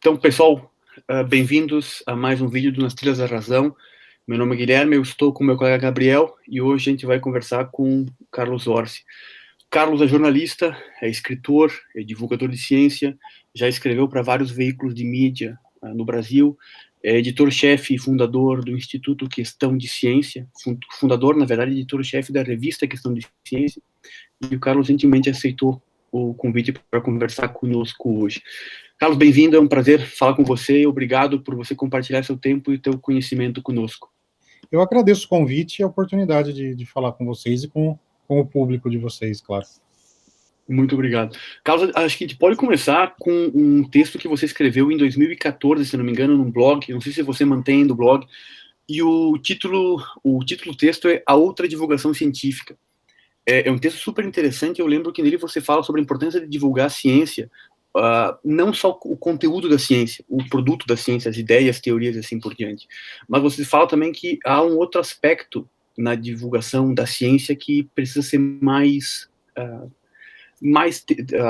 Então, pessoal, bem-vindos a mais um vídeo do Nas Trilhas da Razão. Meu nome é Guilherme, eu estou com meu colega Gabriel e hoje a gente vai conversar com Carlos Orsi. Carlos é jornalista, é escritor, é divulgador de ciência, já escreveu para vários veículos de mídia no Brasil, é editor-chefe e fundador do Instituto Questão de Ciência, fundador, na verdade, editor-chefe da revista Questão de Ciência, e o Carlos gentilmente aceitou o convite para conversar conosco hoje. Carlos, bem-vindo, é um prazer falar com você, obrigado por você compartilhar seu tempo e seu conhecimento conosco. Eu agradeço o convite e a oportunidade de falar com vocês e com o público de vocês, claro. Muito obrigado. Carlos, acho que a gente pode começar com um texto que você escreveu em 2014, se não me engano, num blog, não sei se você mantém do blog, e o título do texto é A Outra Divulgação Científica. É um texto super interessante, eu lembro que nele você fala sobre a importância de divulgar a ciência, não só o conteúdo da ciência, o produto da ciência, as ideias, teorias e assim por diante, mas você fala também que há um outro aspecto na divulgação da ciência que precisa ser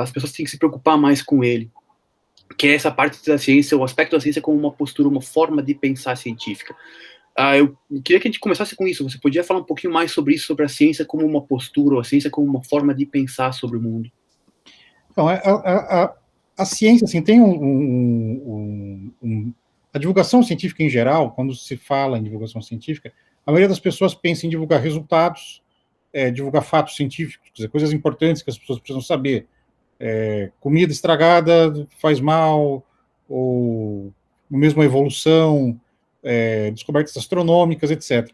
as pessoas têm que se preocupar mais com ele, que é essa parte da ciência, o aspecto da ciência como uma postura, uma forma de pensar científica. Eu queria que a gente começasse com isso. Você podia falar um pouquinho mais sobre isso, sobre a ciência como uma postura, ou a ciência como uma forma de pensar sobre o mundo? Então, a ciência, assim, tem a divulgação científica em geral, quando se fala em divulgação científica, a maioria das pessoas pensa em divulgar resultados, divulgar fatos científicos, quer dizer, coisas importantes que as pessoas precisam saber. Comida estragada faz mal, ou mesmo a evolução, descobertas astronômicas, etc.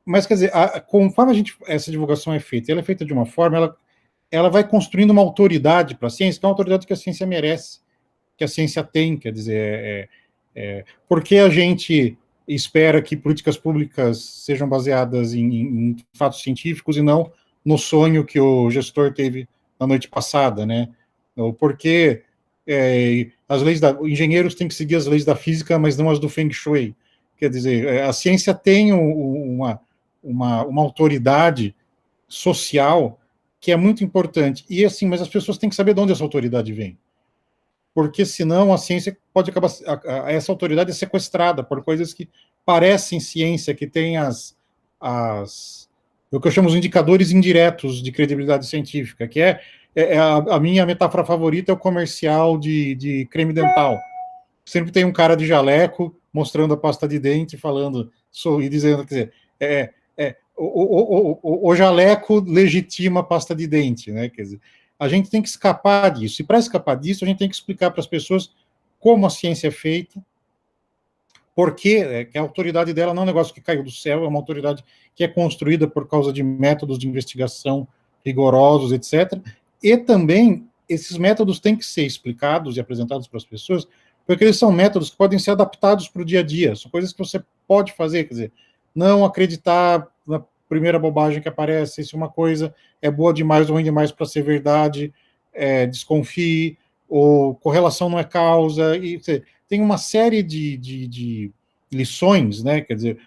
Mas, quer dizer, conforme essa divulgação é feita, ela é feita de uma forma, ela vai construindo uma autoridade para a ciência, que é uma autoridade que a ciência merece, que a ciência tem, quer dizer, porque a gente espera que políticas públicas sejam baseadas em fatos científicos e não no sonho que o gestor teve na noite passada, né? Porque engenheiros têm que seguir as leis da física, mas não as do Feng Shui. Quer dizer, a ciência tem uma autoridade social que é muito importante. E assim, mas as pessoas têm que saber de onde essa autoridade vem. Porque senão a ciência pode acabar, essa autoridade é sequestrada por coisas que parecem ciência, que tem o que eu chamo os indicadores indiretos de credibilidade científica, que a minha metáfora favorita é o comercial de creme dental. Sempre tem um cara de jaleco mostrando a pasta de dente, falando, e dizendo, quer dizer, o jaleco legitima a pasta de dente, né? Quer dizer, a gente tem que escapar disso. E para escapar disso, a gente tem que explicar para as pessoas como a ciência é feita, porque que a autoridade dela não é um negócio que caiu do céu, é uma autoridade que é construída por causa de métodos de investigação rigorosos, etc. E também esses métodos têm que ser explicados e apresentados para as pessoas, porque eles são métodos que podem ser adaptados para o dia a dia, são coisas que você pode fazer, quer dizer, não acreditar na primeira bobagem que aparece, se uma coisa é boa demais ou ruim demais para ser verdade, desconfie, ou correlação não é causa, e tem uma série de lições, né? Quer dizer,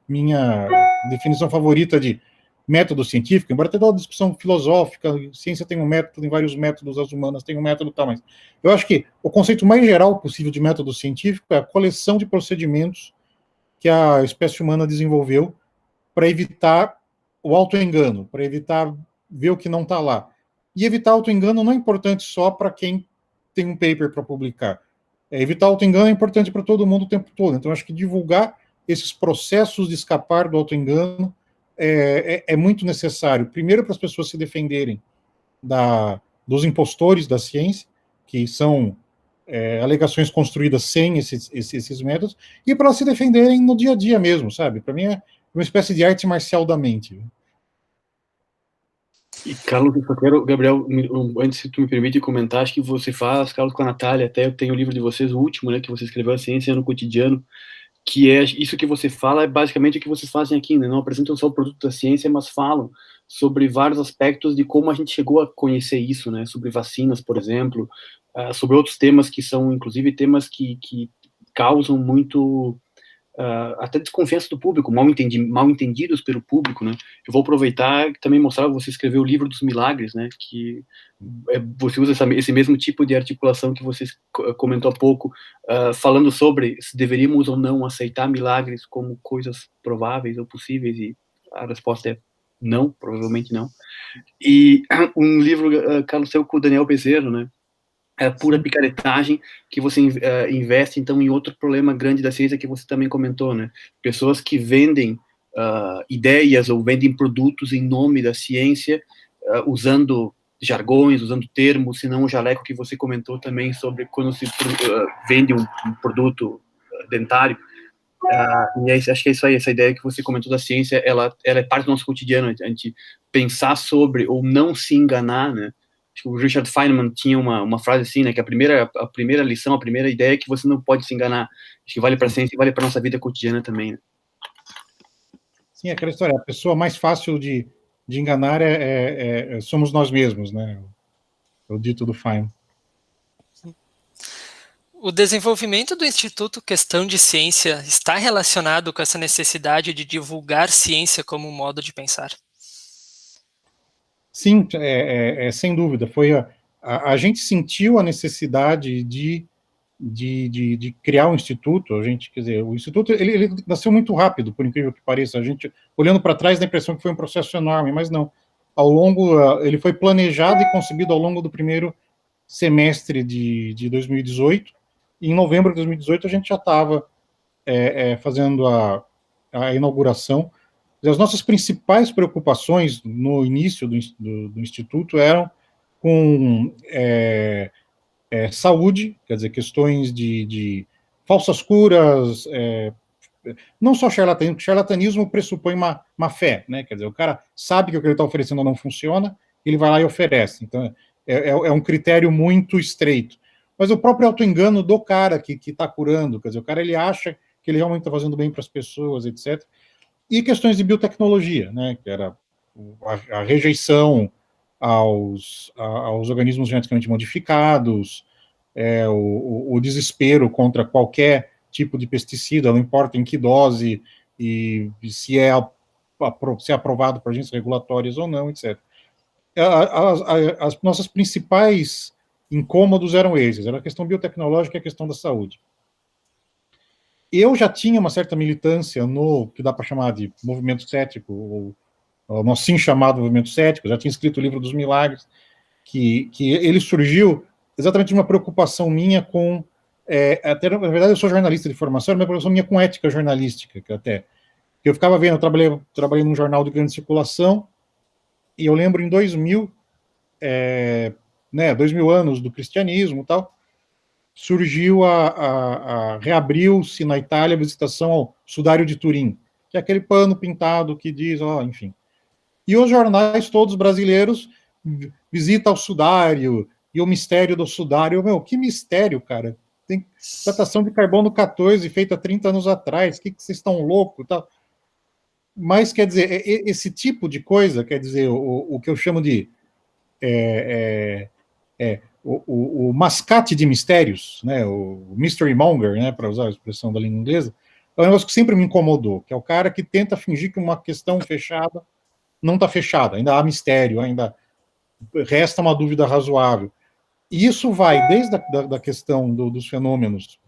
minha definição favorita de método científico, embora tenha uma discussão filosófica, ciência tem um método, tem vários métodos, as humanas têm um método e tal, mas eu acho que o conceito mais geral possível de método científico é a coleção de procedimentos que a espécie humana desenvolveu para evitar o autoengano, para evitar ver o que não está lá. E evitar autoengano não é importante só para quem tem um paper para publicar. Evitar autoengano é importante para todo mundo o tempo todo. Então, acho que divulgar esses processos de escapar do autoengano é muito necessário. Primeiro, para as pessoas se defenderem dos impostores da ciência, que são alegações construídas sem esses métodos, e para se defenderem no dia a dia mesmo, sabe? Para mim é uma espécie de arte marcial da mente. E, Carlos, eu só quero, Gabriel, antes se tu me permite comentar, acho que você faz, Carlos, com a Natália, até eu tenho o livro de vocês, o último, né, que você escreveu, A Ciência no Cotidiano, que é isso que você fala, é basicamente o que vocês fazem aqui, né? Não apresentam só o produto da ciência, mas falam sobre vários aspectos de como a gente chegou a conhecer isso, né? Sobre vacinas, por exemplo, sobre outros temas que são, inclusive, temas que causam muito até desconfiança do público, mal entendidos pelo público, né? Eu vou aproveitar e também mostrar, você escreveu o livro dos milagres, né? Que você usa esse mesmo tipo de articulação que você comentou há pouco, falando sobre se deveríamos ou não aceitar milagres como coisas prováveis ou possíveis, e a resposta é não, provavelmente não. E um livro, Carlos, seu com o Daniel Bezerro, né? É pura picaretagem que você investe, então, em outro problema grande da ciência que você também comentou, né? Pessoas que vendem ideias ou vendem produtos em nome da ciência, usando jargões, usando termos, senão o jaleco que você comentou também sobre quando se vende um produto dentário. E acho que é isso aí, essa ideia que você comentou da ciência, ela é parte do nosso cotidiano, a gente pensar sobre ou não se enganar, né? Acho que o Richard Feynman tinha uma frase assim, né, que a primeira lição, a primeira ideia é que você não pode se enganar. Acho que vale para a ciência e vale para nossa vida cotidiana também, né? Sim, aquela história, a pessoa mais fácil de enganar somos nós mesmos, né? O dito do Feynman. O desenvolvimento do Instituto Questão de Ciência está relacionado com essa necessidade de divulgar ciência como um modo de pensar? Sim, sem dúvida. A gente sentiu a necessidade de criar um instituto. A gente, quer dizer, o instituto ele nasceu muito rápido, por incrível que pareça. A gente, olhando para trás, dá a impressão que foi um processo enorme, mas não. Ele foi planejado e concebido ao longo do primeiro semestre de 2018. E em novembro de 2018 a gente já estava fazendo a inauguração. As nossas principais preocupações no início do Instituto eram com saúde, quer dizer, questões de falsas curas, não só charlatanismo, charlatanismo pressupõe uma fé, né? Quer dizer, o cara sabe que o que ele está oferecendo não funciona, ele vai lá e oferece. Então, é um critério muito estreito. Mas o próprio auto-engano do cara que está curando, quer dizer, o cara ele acha que ele realmente está fazendo bem para as pessoas, etc. E questões de biotecnologia, né? Que era a rejeição aos organismos geneticamente modificados, o desespero contra qualquer tipo de pesticida, não importa em que dose e se é aprovado por agências regulatórias ou não, etc. As nossas principais incômodos eram esses, era a questão biotecnológica e a questão da saúde. Eu já tinha uma certa militância no que dá para chamar de movimento cético, ou no assim chamado movimento cético, já tinha escrito o livro dos milagres, que ele surgiu exatamente de uma preocupação minha com, até, na verdade eu sou jornalista de formação, uma preocupação minha com ética jornalística, que eu ficava vendo, eu trabalhei num jornal de grande circulação, e eu lembro em 2000, 2000 anos do cristianismo e tal, surgiu reabriu-se na Itália a visitação ao Sudário de Turim, que é aquele pano pintado que diz, enfim. E os jornais todos brasileiros visitam o Sudário, e o mistério do Sudário. Meu, que mistério, cara? Tem datação de carbono 14 feita 30 anos atrás, que vocês estão loucos? Tal. Mas, quer dizer, esse tipo de coisa, quer dizer, o que eu chamo de o mascate de mistérios, né, o mystery monger, né, para usar a expressão da língua inglesa, é um negócio que sempre me incomodou, que é o cara que tenta fingir que uma questão fechada não está fechada, ainda há mistério, ainda resta uma dúvida razoável. E isso vai desde da questão dos fenômenos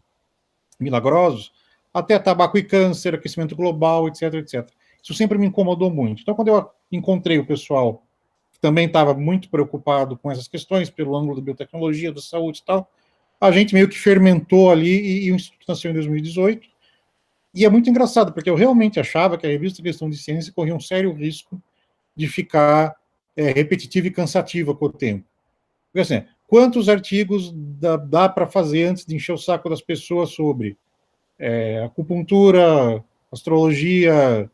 milagrosos até tabaco e câncer, aquecimento global, etc, etc. Isso sempre me incomodou muito. Então, quando eu encontrei o pessoal que também estava muito preocupado com essas questões, pelo ângulo da biotecnologia, da saúde e tal, a gente meio que fermentou ali e o Instituto nasceu em 2018. E é muito engraçado, porque eu realmente achava que a revista Questão de Ciência corria um sério risco de ficar repetitiva e cansativa com o tempo. Porque, assim, quantos artigos dá para fazer antes de encher o saco das pessoas sobre acupuntura, astrologia,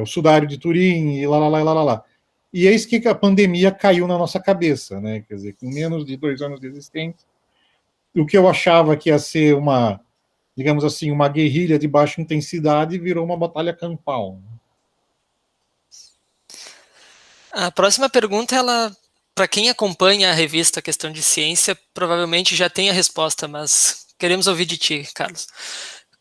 o Sudário de Turim, e lá. E eis que a pandemia caiu na nossa cabeça, né? Quer dizer, com menos de 2 anos de existência, o que eu achava que ia ser digamos assim, uma guerrilha de baixa intensidade virou uma batalha campal. A próxima pergunta, para quem acompanha a revista Questão de Ciência, provavelmente já tem a resposta, mas queremos ouvir de ti, Carlos.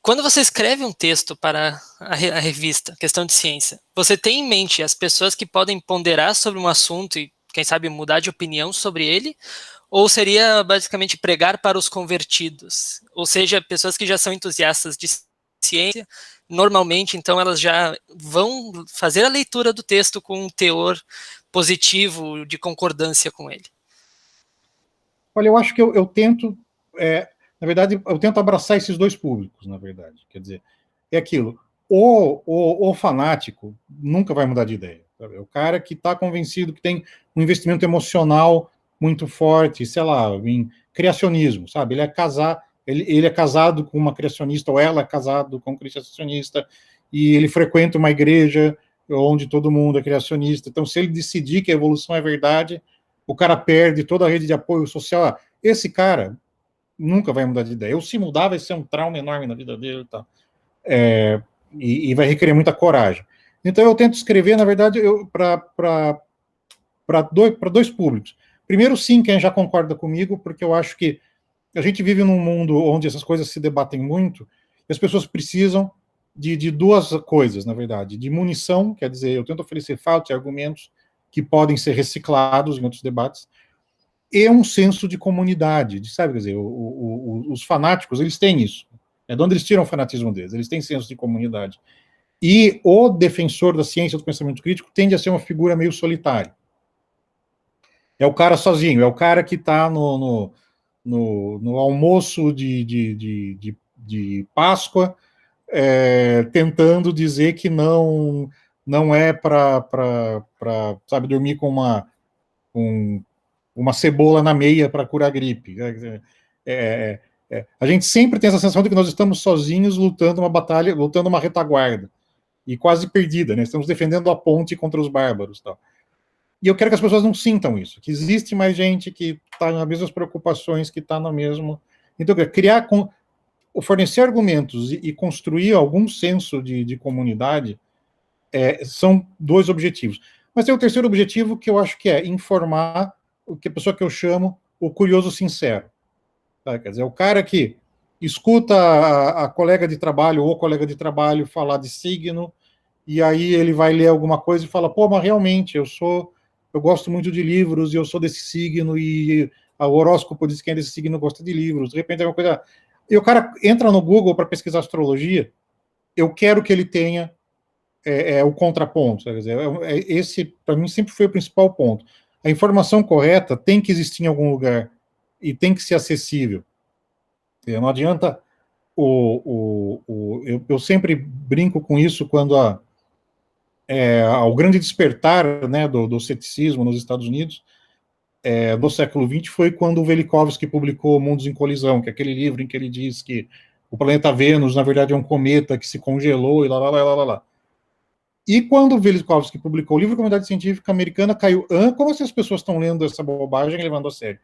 quando você escreve um texto para a revista Questão de Ciência, você tem em mente as pessoas que podem ponderar sobre um assunto e, quem sabe, mudar de opinião sobre ele? Ou seria basicamente pregar para os convertidos? Ou seja, pessoas que já são entusiastas de ciência, normalmente, então, elas já vão fazer a leitura do texto com um teor positivo de concordância com ele. Olha, eu acho que eu tento, na verdade, eu tento abraçar esses dois públicos, na verdade. Quer dizer, é aquilo, o fanático nunca vai mudar de ideia. Sabe? É o cara que está convencido que tem um investimento emocional muito forte, sei lá, em criacionismo, sabe? Ele é casado com uma criacionista, ou ela é casado com um criacionista, e ele frequenta uma igreja onde todo mundo é criacionista. Então, se ele decidir que a evolução é verdade, o cara perde toda a rede de apoio social. Esse cara nunca vai mudar de ideia. Ou se mudar, vai ser um trauma enorme na vida dele e tal. E vai requerer muita coragem. Então, eu tento escrever, na verdade, para dois públicos. Primeiro, sim, quem já concorda comigo, porque eu acho que a gente vive num mundo onde essas coisas se debatem muito, e as pessoas precisam de duas coisas, na verdade. De munição, quer dizer, eu tento oferecer fatos e argumentos que podem ser reciclados em outros debates, e um senso de comunidade, sabe, quer dizer, os fanáticos, eles têm isso. É de onde eles tiram o fanatismo deles, eles têm senso de comunidade. E o defensor da ciência do pensamento crítico tende a ser uma figura meio solitária. É o cara sozinho, é o cara que está no almoço de Páscoa, tentando dizer que não é para sabe, dormir com uma cebola na meia para curar gripe. A gente sempre tem essa sensação de que nós estamos sozinhos lutando uma batalha, lutando uma retaguarda, e quase perdida, né? Estamos defendendo a ponte contra os bárbaros, tal. E eu quero que as pessoas não sintam isso, que existe mais gente que está nas mesmas preocupações, que está no mesmo... Então, fornecer argumentos e construir algum senso de comunidade são dois objetivos. Mas tem o terceiro objetivo, que eu acho que é informar o que a pessoa que eu chamo o curioso sincero. Tá? Quer dizer, o cara que escuta a colega de trabalho ou o colega de trabalho falar de signo, e aí ele vai ler alguma coisa e fala, pô, mas realmente, eu gosto muito de livros, e eu sou desse signo, e o horóscopo diz que quem é desse signo gosta de livros, de repente é uma coisa... E o cara entra no Google para pesquisar astrologia, eu quero que ele tenha o contraponto. Quer dizer, esse, para mim, sempre foi o principal ponto. A informação correta tem que existir em algum lugar, e tem que ser acessível. Não adianta... eu sempre brinco com isso quando o grande despertar, né, do ceticismo nos Estados Unidos do século XX foi quando o Velikovsky publicou Mundos em Colisão, que é aquele livro em que ele diz que o planeta Vênus, na verdade, é um cometa que se congelou e lá. E quando o Velikovsky publicou o livro, a comunidade científica americana caiu. Como assim as pessoas estão lendo essa bobagem e levando a sério?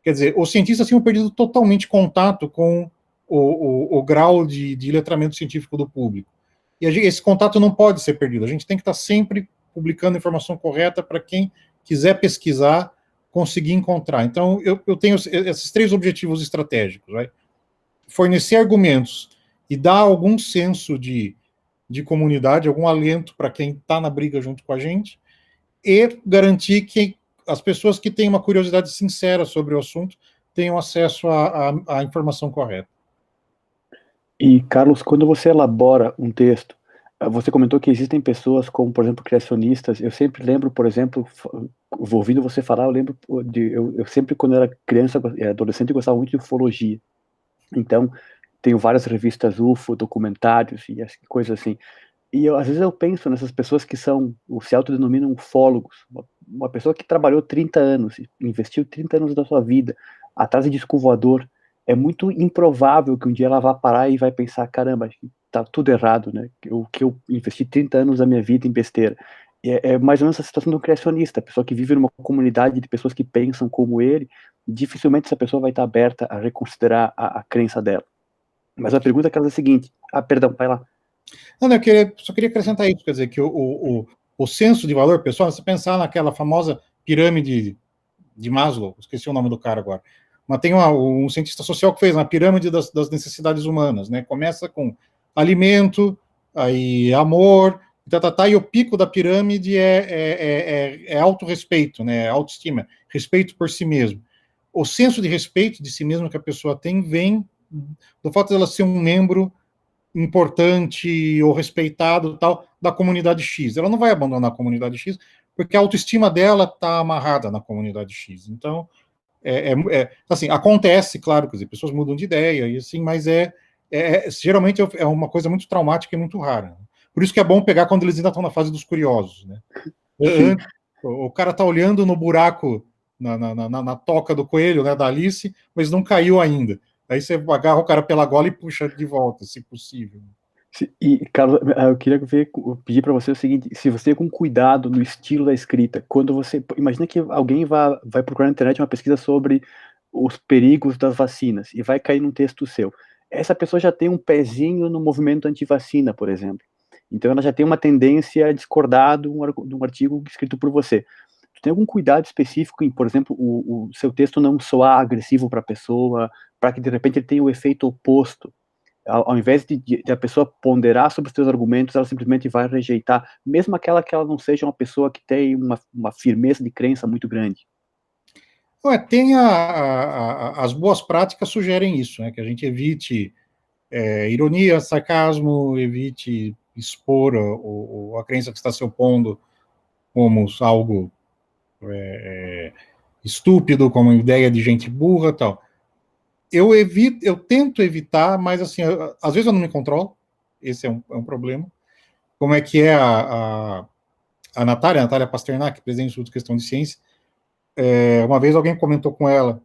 Quer dizer, os cientistas tinham perdido totalmente contato com o grau de letramento científico do público. E esse contato não pode ser perdido. A gente tem que estar sempre publicando a informação correta para quem quiser pesquisar, conseguir encontrar. Então, eu tenho esses três objetivos estratégicos. Right? Fornecer argumentos e dar algum senso de comunidade, algum alento para quem está na briga junto com a gente, e garantir que as pessoas que têm uma curiosidade sincera sobre o assunto tenham acesso à informação correta. E, Carlos, quando você elabora um texto, você comentou que existem pessoas como, por exemplo, criacionistas. Eu sempre lembro, por exemplo, ouvindo você falar, eu lembro eu sempre, quando era criança e adolescente, gostava muito de ufologia. Então, tenho várias revistas UFO, documentários e coisas assim. E às vezes eu penso nessas pessoas que se autodenominam ufólogos. Uma pessoa que trabalhou 30 anos, investiu 30 anos da sua vida atrás de disco voador. É muito improvável que um dia ela vá parar e vai pensar, caramba, tá tudo errado, né? Que eu investi 30 anos da minha vida em besteira. É mais ou menos a situação do criacionista, a pessoa que vive numa comunidade de pessoas que pensam como ele, dificilmente essa pessoa vai estar aberta a reconsiderar a crença dela. Mas a pergunta é a seguinte... perdão, vai lá. Não, eu só queria acrescentar isso, quer dizer, que o senso de valor pessoal, se pensar naquela famosa pirâmide de Maslow, esqueci o nome do cara agora, mas tem um cientista social que fez uma pirâmide das necessidades humanas, né? Começa com alimento, aí amor, e o pico da pirâmide é autorrespeito, né? Autoestima, respeito por si mesmo. O senso de respeito de si mesmo que a pessoa tem vem do fato de ela ser um membro importante ou respeitado tal da comunidade X. Ela não vai abandonar a comunidade X porque a autoestima dela está amarrada na comunidade X. Então, assim, acontece, claro, que as pessoas mudam de ideia, e assim, mas geralmente é uma coisa muito traumática e muito rara. Por isso que é bom pegar quando eles ainda estão na fase dos curiosos, né? O cara tá olhando no buraco, na toca do coelho, né, da Alice, mas não caiu ainda. Aí você agarra o cara pela gola e puxa de volta, se possível. E, Carlos, eu queria pedir para você o seguinte: se você com cuidado no estilo da escrita, quando você imagina que alguém vai procurar na internet uma pesquisa sobre os perigos das vacinas e vai cair num texto seu, essa pessoa já tem um pezinho no movimento anti-vacina, por exemplo. Então ela já tem uma tendência a discordar de um artigo escrito por você. Tu tem algum cuidado específico em, por exemplo, o seu texto não soar agressivo para a pessoa, para que de repente ele tenha o efeito oposto? Ao invés de a pessoa ponderar sobre os seus argumentos, ela simplesmente vai rejeitar, mesmo aquela que ela não seja uma pessoa que tem uma firmeza de crença muito grande. Tem as boas práticas sugerem isso, né? Que a gente evite ironia, sarcasmo, evite expor a crença que está se opondo como algo estúpido, como ideia de gente burra, tal. Eu tento evitar, mas assim, às vezes eu não me controlo, esse é um problema. Como é que é a Natália Pasternak, presidente do Instituto de Questão de Ciência, uma vez alguém comentou com ela,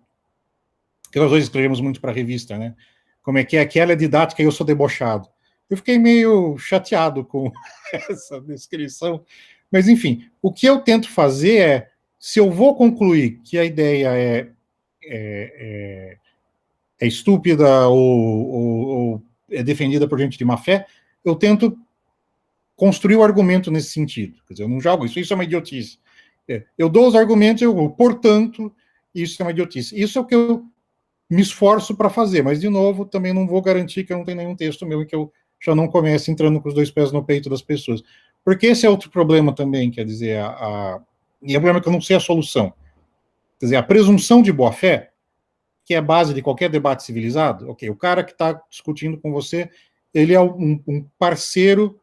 que nós dois escrevemos muito para a revista, né? Como é que ela é didática e eu sou debochado. Eu fiquei meio chateado com essa descrição, mas enfim, o que eu tento fazer se eu vou concluir que a ideia é estúpida ou é defendida por gente de má fé, eu tento construir o argumento nesse sentido. Quer dizer, eu não jogo isso é uma idiotice. Eu dou os argumentos, portanto, isso é uma idiotice. Isso é o que eu me esforço para fazer, mas, de novo, também não vou garantir que eu não tenho nenhum texto meu em que eu já não comece entrando com os dois pés no peito das pessoas. Porque esse é outro problema também, quer dizer, e é um problema que eu não sei a solução. Quer dizer, a presunção de boa-fé, que é a base de qualquer debate civilizado, ok, o cara que está discutindo com você, ele é um parceiro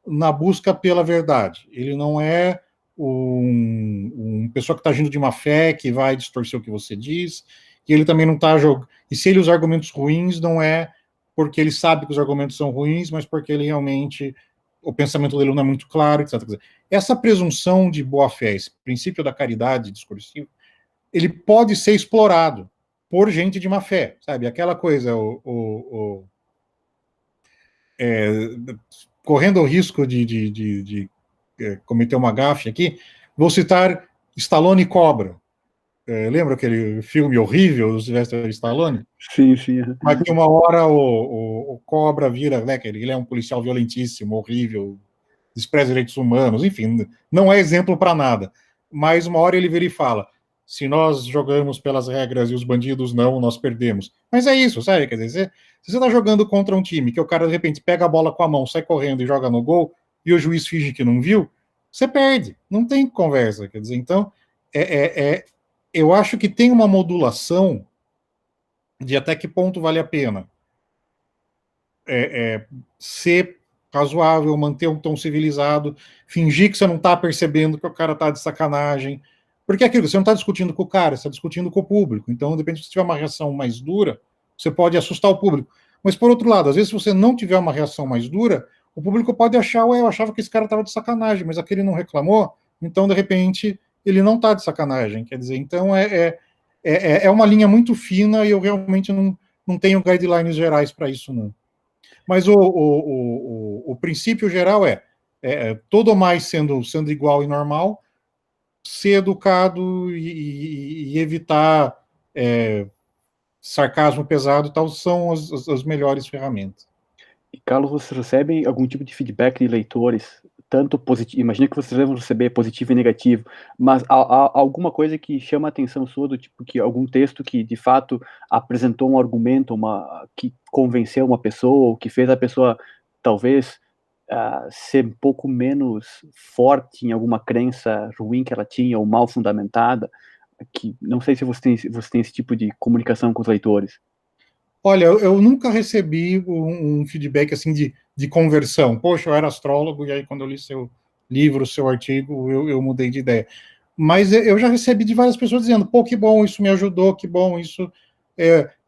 na busca pela verdade. Ele não é uma pessoa que está agindo de má fé, que vai distorcer o que você diz, e ele também não está jogando. E se ele usa argumentos ruins, não é porque ele sabe que os argumentos são ruins, mas porque ele realmente, o pensamento dele não é muito claro, etc. Quer dizer, essa presunção de boa-fé, esse princípio da caridade discursiva, ele pode ser explorado por gente de má fé, sabe? Aquela coisa, correndo o risco de cometer uma gafe aqui, vou citar Stallone e Cobra. Lembra aquele filme horrível do Sylvester Stallone? Sim, sim. Mas que uma hora o Cobra vira, né, que ele é um policial violentíssimo, horrível, despreza direitos humanos, enfim, não é exemplo para nada. Mas uma hora ele vira e fala: se nós jogamos pelas regras e os bandidos não, nós perdemos. Mas é isso, sabe? Quer dizer, se você está jogando contra um time que o cara de repente pega a bola com a mão, sai correndo e joga no gol, e o juiz finge que não viu, você perde. Não tem conversa. Quer dizer, então, eu acho que tem uma modulação de até que ponto vale a pena ser razoável, manter um tom civilizado, fingir que você não está percebendo que o cara está de sacanagem. Porque é aquilo, você não está discutindo com o cara, você está discutindo com o público. Então, depende, se você tiver uma reação mais dura, você pode assustar o público. Mas, por outro lado, às vezes, se você não tiver uma reação mais dura, o público pode achar, eu achava que esse cara estava de sacanagem, mas aquele não reclamou, então, de repente, ele não está de sacanagem. Quer dizer, então, é uma linha muito fina e eu realmente não tenho guidelines gerais para isso, não. Mas o princípio geral todo mais sendo igual e normal, ser educado e evitar sarcasmo pesado e tal, são as melhores ferramentas. E, Carlos, você recebe algum tipo de feedback de leitores, tanto positivo, imagina que vocês vão receber positivo e negativo, mas há alguma coisa que chama a atenção sua, do tipo que algum texto que de fato apresentou um argumento, que convenceu uma pessoa, ou que fez a pessoa talvez ser um pouco menos forte em alguma crença ruim que ela tinha, ou mal fundamentada, que não sei se você tem esse tipo de comunicação com os leitores. Olha, eu nunca recebi um feedback assim de conversão. Poxa, eu era astrólogo, e aí quando eu li seu livro, seu artigo, eu mudei de ideia. Mas eu já recebi de várias pessoas dizendo, pô, que bom, isso me ajudou, que bom, isso...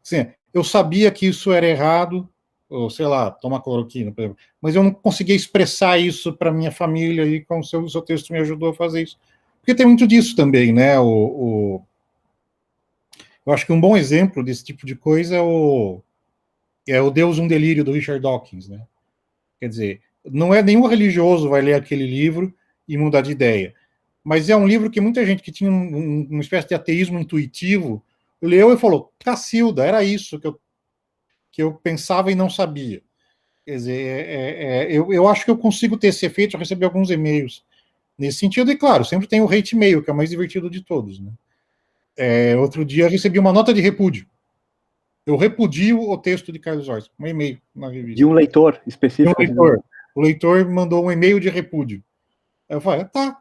assim, eu sabia que isso era errado, ou sei lá, tomar cloroquina, por exemplo, mas eu não conseguia expressar isso para minha família, e com o seu texto me ajudou a fazer isso. Porque tem muito disso também, né? Eu acho que um bom exemplo desse tipo de coisa é o Deus um Delírio, do Richard Dawkins, né? Quer dizer, não é nenhum religioso vai ler aquele livro e mudar de ideia, mas é um livro que muita gente que tinha uma espécie de ateísmo intuitivo leu e falou, Cacilda, era isso que eu pensava e não sabia. Quer dizer, eu acho que eu consigo ter esse efeito, eu recebi alguns e-mails nesse sentido, e claro, sempre tem o hate mail, que é o mais divertido de todos, né? Outro dia eu recebi uma nota de repúdio. Eu repudio o texto de Carlos Orsi, um e-mail na revista. De um leitor específico. De um leitor. O leitor mandou um e-mail de repúdio. Aí eu falei, tá,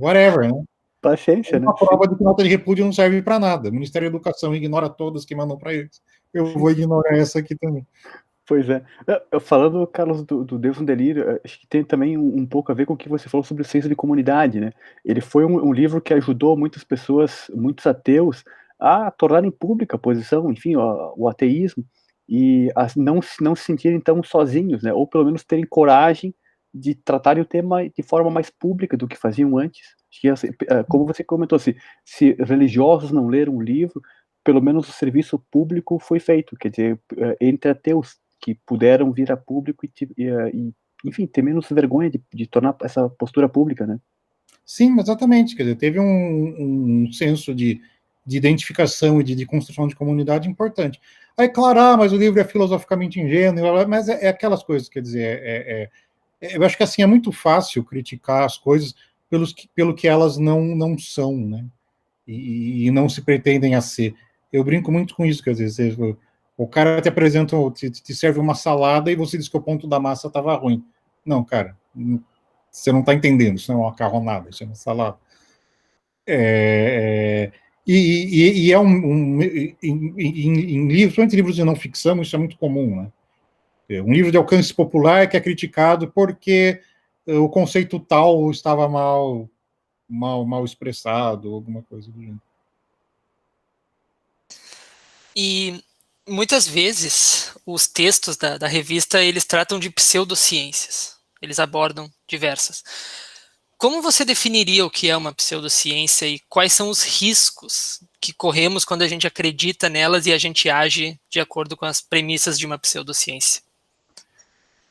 whatever, né? Paciência, né? Uma prova de que nota de repúdio não serve para nada. O Ministério da Educação ignora todas que mandam para eles. Eu vou ignorar essa aqui também. Pois é. Falando, Carlos, do Deus no Delírio, acho que tem também um pouco a ver com o que você falou sobre o senso de comunidade, né? Ele foi um livro que ajudou muitas pessoas, muitos ateus, a tornarem pública a posição, enfim, o ateísmo, e a não se sentirem tão sozinhos, né? Ou pelo menos terem coragem de tratarem o tema de forma mais pública do que faziam antes. Acho que, assim, como você comentou, se religiosos não leram o livro, pelo menos o serviço público foi feito, quer dizer, entre ateus que puderam vir a público e enfim, ter menos vergonha de tornar essa postura pública, né? Sim, exatamente. Quer dizer, teve um senso de identificação e de construção de comunidade importante. Aí, claro, mas o livro é filosoficamente ingênuo, mas é aquelas coisas, quer dizer, eu acho que assim, é muito fácil criticar as coisas pelo que elas não são, né? E não se pretendem a ser. Eu brinco muito com isso, quer dizer, o cara te apresenta, te serve uma salada e você diz que o ponto da massa estava ruim. Não, cara, você não está entendendo, isso não é uma macarronada, isso é uma salada. E é em livros, principalmente livros de não ficção, isso é muito comum, né? Um livro de alcance popular que é criticado porque o conceito tal estava mal expressado, alguma coisa do gênero. E muitas vezes os textos da revista, eles tratam de pseudociências. Eles abordam diversas. Como você definiria o que é uma pseudociência e quais são os riscos que corremos quando a gente acredita nelas e a gente age de acordo com as premissas de uma pseudociência?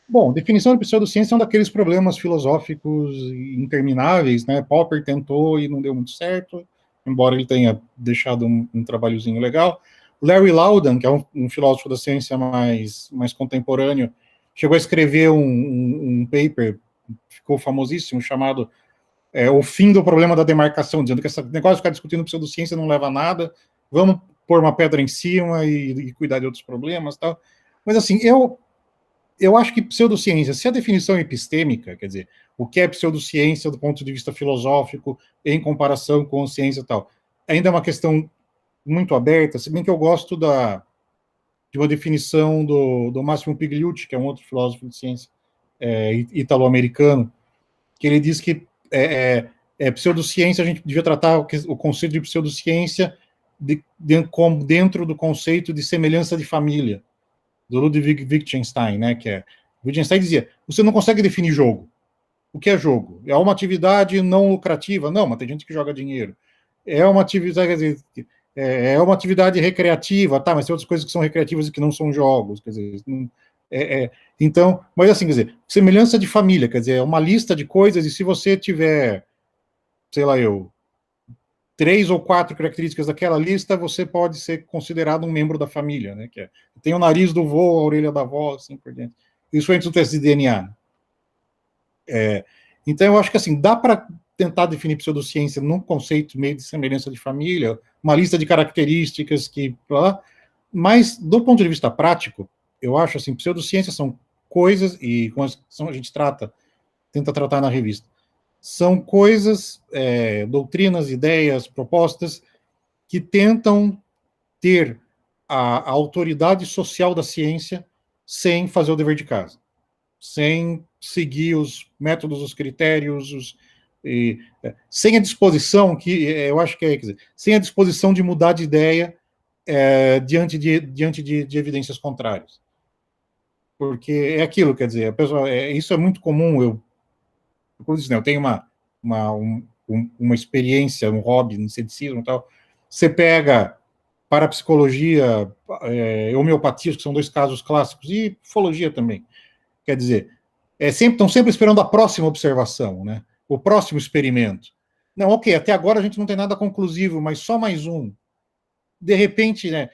Bom, definição de pseudociência é um daqueles problemas filosóficos intermináveis, né? Popper tentou e não deu muito certo, embora ele tenha deixado um trabalhozinho legal. Larry Laudan, que é um filósofo da ciência mais contemporâneo, chegou a escrever um paper, ficou famosíssimo, chamado O Fim do Problema da Demarcação, dizendo que esse negócio de ficar discutindo pseudociência não leva a nada, vamos pôr uma pedra em cima e cuidar de outros problemas, tal. Mas assim, eu acho que pseudociência, se a definição é epistêmica, quer dizer, o que é pseudociência do ponto de vista filosófico em comparação com ciência e tal, ainda é uma questão muito aberta, se bem que eu gosto de uma definição do Massimo Pigliucci, que é um outro filósofo de ciência italo-americano, que ele diz que pseudociência, a gente devia tratar o conceito de pseudociência dentro do conceito de semelhança de família, do Ludwig Wittgenstein, né, Wittgenstein dizia, você não consegue definir jogo. O que é jogo? É uma atividade não lucrativa? Não, mas tem gente que joga dinheiro. É uma atividade, quer dizer, é uma atividade recreativa, tá, mas tem outras coisas que são recreativas e que não são jogos, quer dizer, então, mas assim, quer dizer, semelhança de família, quer dizer, é uma lista de coisas, e se você tiver, sei lá, 3 ou 4 características daquela lista, você pode ser considerado um membro da família, né? Tem o nariz do vô, a orelha da avó, assim por diante. Isso foi antes do teste de DNA. Então, eu acho que assim, dá para tentar definir pseudociência num conceito meio de semelhança de família, uma lista de características que... Mas, do ponto de vista prático, eu acho assim, pseudociências são coisas, e com a gente tenta tratar na revista, são coisas, doutrinas, ideias, propostas, que tentam ter a autoridade social da ciência sem fazer o dever de casa, sem seguir os métodos, os critérios, sem a disposição, que eu acho que quer dizer, sem a disposição de mudar de ideia diante de evidências contrárias. Porque é aquilo, quer dizer, a pessoa, isso é muito comum, como eu disse, né, eu tenho uma experiência, um hobby no ceticismo e tal, você pega parapsicologia, homeopatia, que são dois casos clássicos, e ufologia também. Quer dizer, estão sempre esperando a próxima observação, né? O próximo experimento. Não, ok, até agora a gente não tem nada conclusivo, mas só mais um. De repente, né,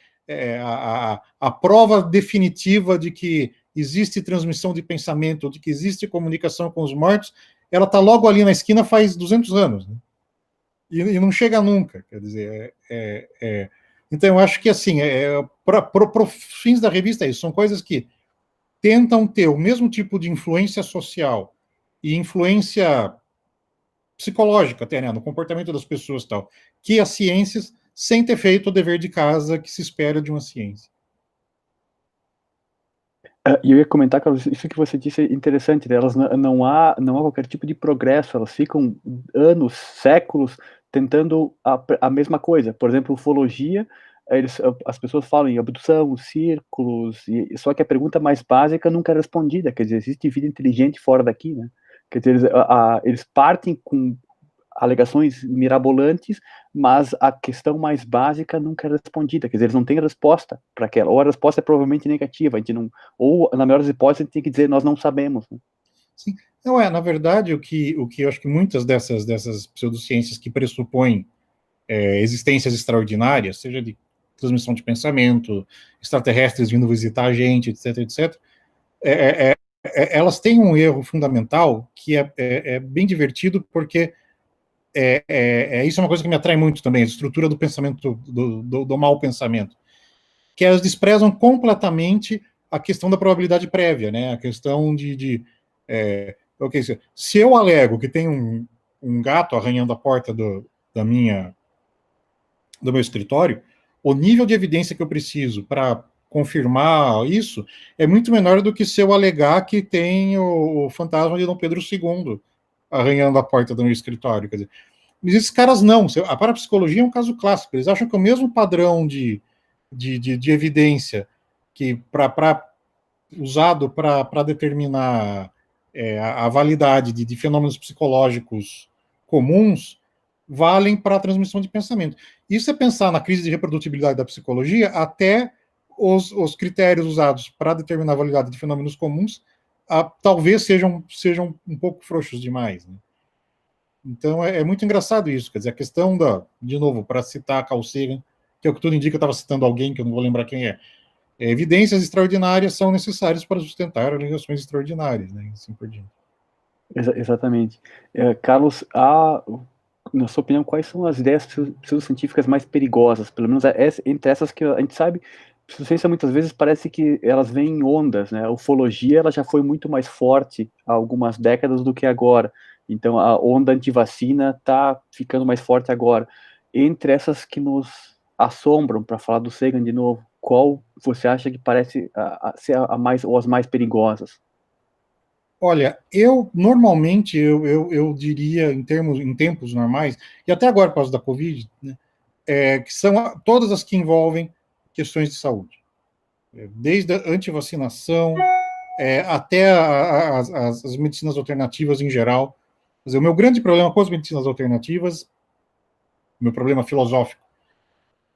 a prova definitiva de que existe transmissão de pensamento, de que existe comunicação com os mortos, ela está logo ali na esquina faz 200 anos. Né? E não chega nunca. Quer dizer, então eu acho que, assim, para fins da revista é isso, são coisas que tentam ter o mesmo tipo de influência social e influência psicológica até, né, no comportamento das pessoas e tal, que as ciências, sem ter feito o dever de casa que se espera de uma ciência. E eu ia comentar, Carlos, isso que você disse é interessante, né? Elas não há qualquer tipo de progresso, elas ficam anos, séculos tentando a mesma coisa. Por exemplo, ufologia, as pessoas falam em abdução, círculos, só que a pergunta mais básica nunca é respondida, quer dizer, existe vida inteligente fora daqui, né? Quer dizer, eles partem com alegações mirabolantes, mas a questão mais básica nunca é respondida, quer dizer, eles não têm resposta para aquela, ou a resposta é provavelmente negativa, a gente não, ou na melhor das hipóteses a gente tem que dizer nós não sabemos. Né? Sim, não na verdade, o que eu acho que muitas dessas pseudociências que pressupõem existências extraordinárias, seja de transmissão de pensamento, extraterrestres vindo visitar a gente, etc, elas têm um erro fundamental que é bem divertido, porque isso é uma coisa que me atrai muito também, a estrutura do pensamento, do mau pensamento, que elas desprezam completamente a questão da probabilidade prévia, né? A questão okay, se eu alego que tem um gato arranhando a porta do meu escritório, o nível de evidência que eu preciso para confirmar isso é muito menor do que se eu alegar que tem o fantasma de Dom Pedro II arranhando a porta do meu escritório. Quer dizer, mas esses caras não. A parapsicologia é um caso clássico. Eles acham que é o mesmo padrão de evidência que usado para determinar a validade de fenômenos psicológicos comuns valem para a transmissão de pensamento. Isso é pensar na crise de reprodutibilidade da psicologia, até os critérios usados para determinar a validade de fenômenos comuns talvez sejam um pouco frouxos demais. Né? Então é muito engraçado isso, quer dizer, a questão de novo, para citar Carl Sagan, que é o que tudo indica, eu estava citando alguém que eu não vou lembrar quem evidências extraordinárias são necessárias para sustentar alegações extraordinárias, né, assim por diante. Exatamente. Carlos, na sua opinião, quais são as ideias pseudocientíficas mais perigosas? Pelo menos entre essas que a gente sabe, pseudociência muitas vezes parece que elas vêm em ondas, né? A ufologia ela já foi muito mais forte há algumas décadas do que agora. Então a onda antivacina está ficando mais forte agora. Entre essas que nos assombram, para falar do Sagan de novo, qual você acha que parece ser ou as mais perigosas? Olha, normalmente eu diria, em tempos normais, e até agora por causa da Covid, né, que são todas as que envolvem questões de saúde. Desde a antivacinação até as medicinas alternativas em geral. Quer dizer, o meu grande problema com as medicinas alternativas, meu problema filosófico,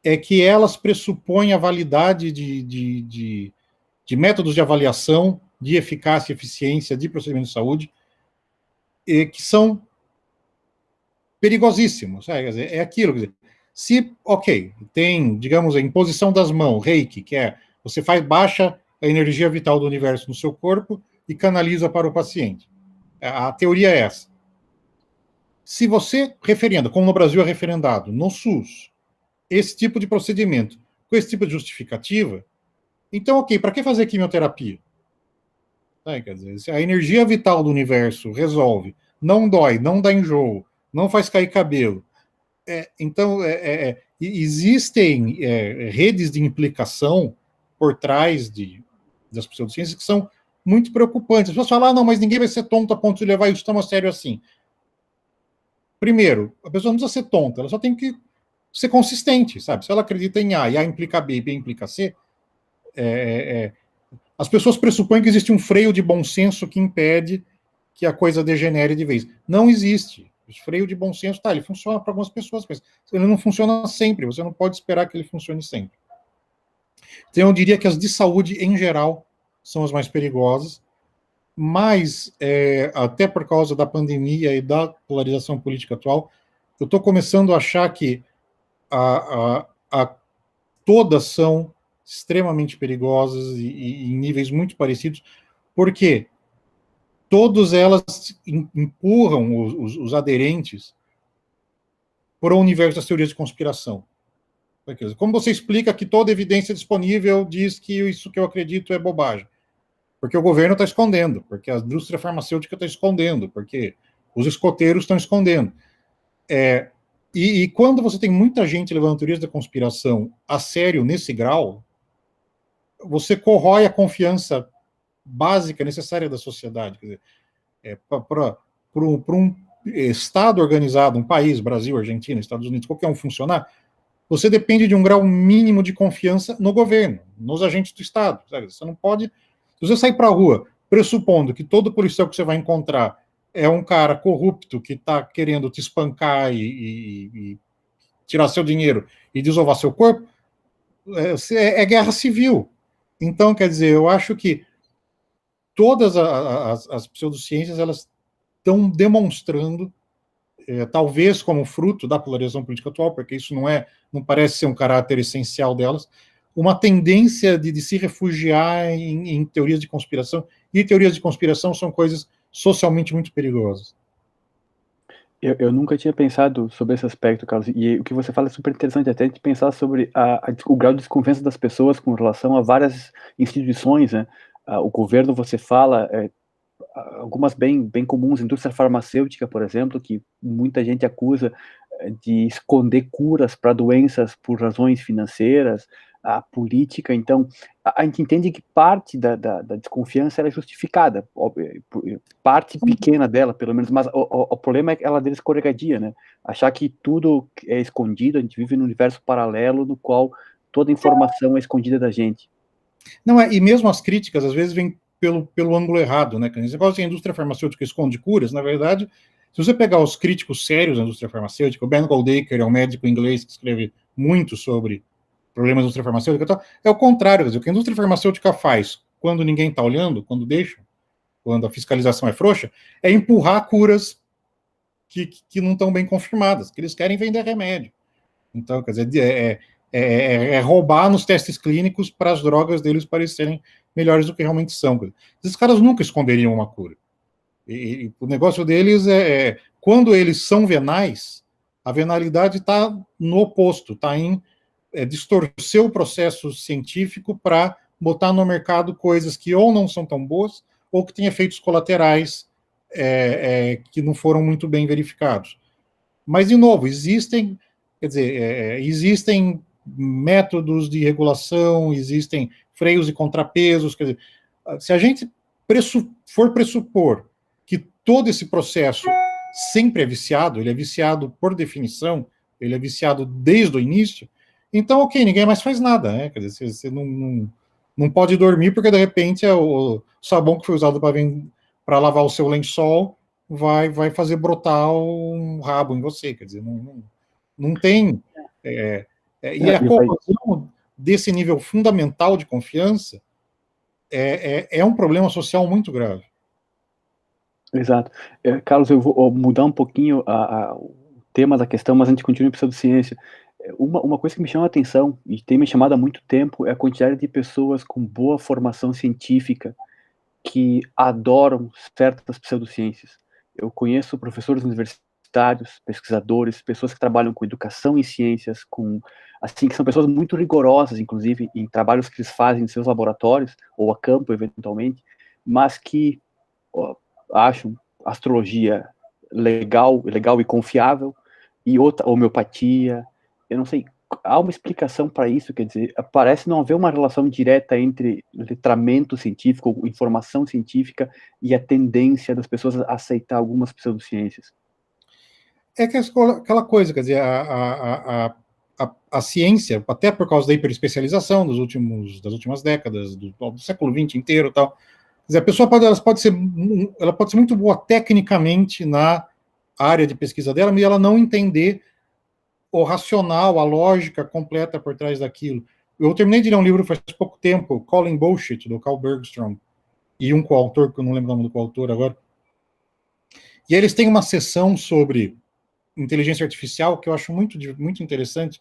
é que elas pressupõem a validade de métodos de avaliação de eficácia e eficiência de procedimentos de saúde, que são perigosíssimos. Quer dizer, aquilo, quer dizer, se, tem, digamos, a imposição das mãos, reiki, que você baixa a energia vital do universo no seu corpo e canaliza para o paciente. A teoria é essa. Se você referenda, como no Brasil é referendado, no SUS, esse tipo de procedimento, com esse tipo de justificativa, então, ok, para que fazer quimioterapia? Quer dizer, se a energia vital do universo resolve, não dói, não dá enjoo, não faz cair cabelo. Então, existem redes de implicação por trás das pseudociências que são muito preocupantes. As pessoas falam, não, mas ninguém vai ser tonto a ponto de levar isso tão a sério assim. Primeiro, a pessoa não precisa ser tonta, ela só tem que ser consistente, sabe? Se ela acredita em A e A implica B e B implica C, as pessoas pressupõem que existe um freio de bom senso que impede que a coisa degenere de vez. Não existe. O freio de bom senso, ele funciona para algumas pessoas, mas ele não funciona sempre. Você não pode esperar que ele funcione sempre. Então, eu diria que as de saúde, em geral, são as mais perigosas, mas, até por causa da pandemia e da polarização política atual, eu estou começando a achar que todas são extremamente perigosas e em níveis muito parecidos, porque todas elas empurram os aderentes para o universo das teorias de conspiração. Como você explica que toda evidência disponível diz que isso que eu acredito é bobagem? Porque o governo está escondendo, porque a indústria farmacêutica está escondendo, porque os escoteiros estão escondendo. E quando você tem muita gente levando teorias da conspiração a sério nesse grau, você corrói a confiança básica necessária da sociedade. Quer dizer, para um Estado organizado, um país, Brasil, Argentina, Estados Unidos, qualquer um funcionar, você depende de um grau mínimo de confiança no governo, nos agentes do Estado. Sabe? Você não pode... Se você sair para a rua, pressupondo que todo policial que você vai encontrar é um cara corrupto que está querendo te espancar e tirar seu dinheiro e desovar seu corpo, é guerra civil. Então, quer dizer, eu acho que todas as pseudociências, elas estão demonstrando, talvez como fruto da polarização política atual, porque isso não parece ser um caráter essencial delas, uma tendência de se refugiar em teorias de conspiração, e teorias de conspiração são coisas socialmente muito perigosas. Eu nunca tinha pensado sobre esse aspecto, Carlos, e o que você fala é super interessante, até de pensar sobre o grau de desconfiança das pessoas com relação a várias instituições, né? O governo, você fala, algumas bem comuns, indústria farmacêutica, por exemplo, que muita gente acusa de esconder curas para doenças por razões financeiras, a política. Então, a gente entende que parte da desconfiança é justificada, parte pequena dela, pelo menos, mas o problema é ela dele escorregadia, né? Achar que tudo é escondido, a gente vive num universo paralelo no qual toda informação é escondida da gente. Não, e mesmo as críticas, às vezes, vêm pelo ângulo errado, né? Esse negócio de a indústria farmacêutica esconde curas, na verdade, se você pegar os críticos sérios da indústria farmacêutica, o Ben Goldacre é um médico inglês que escreve muito sobre problemas da indústria farmacêutica e tal, é o contrário, quer dizer, o que a indústria farmacêutica faz quando ninguém está olhando, quando deixa, quando a fiscalização é frouxa, é empurrar curas que não estão bem confirmadas, que eles querem vender remédio. Então, quer dizer, é roubar nos testes clínicos para as drogas deles parecerem melhores do que realmente são. Esses caras nunca esconderiam uma cura. E o negócio deles quando eles são venais, a venalidade está no oposto, está em distorcer o processo científico para botar no mercado coisas que ou não são tão boas, ou que têm efeitos colaterais que não foram muito bem verificados. Mas, de novo, existem métodos de regulação, existem freios e contrapesos, quer dizer, se a gente for pressupor que todo esse processo sempre é viciado, ele é viciado por definição, ele é viciado desde o início, então, ok, ninguém mais faz nada, né? Quer dizer, você não pode dormir porque, de repente, o sabão que foi usado para lavar o seu lençol vai fazer brotar um rabo em você, quer dizer, não tem... e a corrosão desse nível fundamental de confiança é um problema social muito grave. Exato. Carlos, eu vou mudar um pouquinho o tema da questão, mas a gente continua em pseudociência. Uma coisa que me chama a atenção, e tem me chamado há muito tempo, é a quantidade de pessoas com boa formação científica que adoram certas pseudociências. Eu conheço professores universitários, pesquisadores, pessoas que trabalham com educação em ciências, assim, que são pessoas muito rigorosas, inclusive, em trabalhos que eles fazem em seus laboratórios, ou a campo, eventualmente, mas que acham astrologia legal e confiável, e outra, homeopatia, eu não sei, há uma explicação para isso, quer dizer, parece não haver uma relação direta entre letramento científico, informação científica e a tendência das pessoas a aceitar algumas pseudociências. É que aquela coisa, quer dizer, a ciência, até por causa da hiperespecialização das últimas décadas, do século XX inteiro e tal, quer dizer, a pessoa pode ser muito boa tecnicamente na área de pesquisa dela, mas ela não entender o racional, a lógica completa por trás daquilo. Eu terminei de ler um livro faz pouco tempo, Calling Bullshit, do Carl Bergstrom, e um coautor, que eu não lembro o nome do coautor agora, e eles têm uma sessão sobre inteligência artificial que eu acho muito interessante,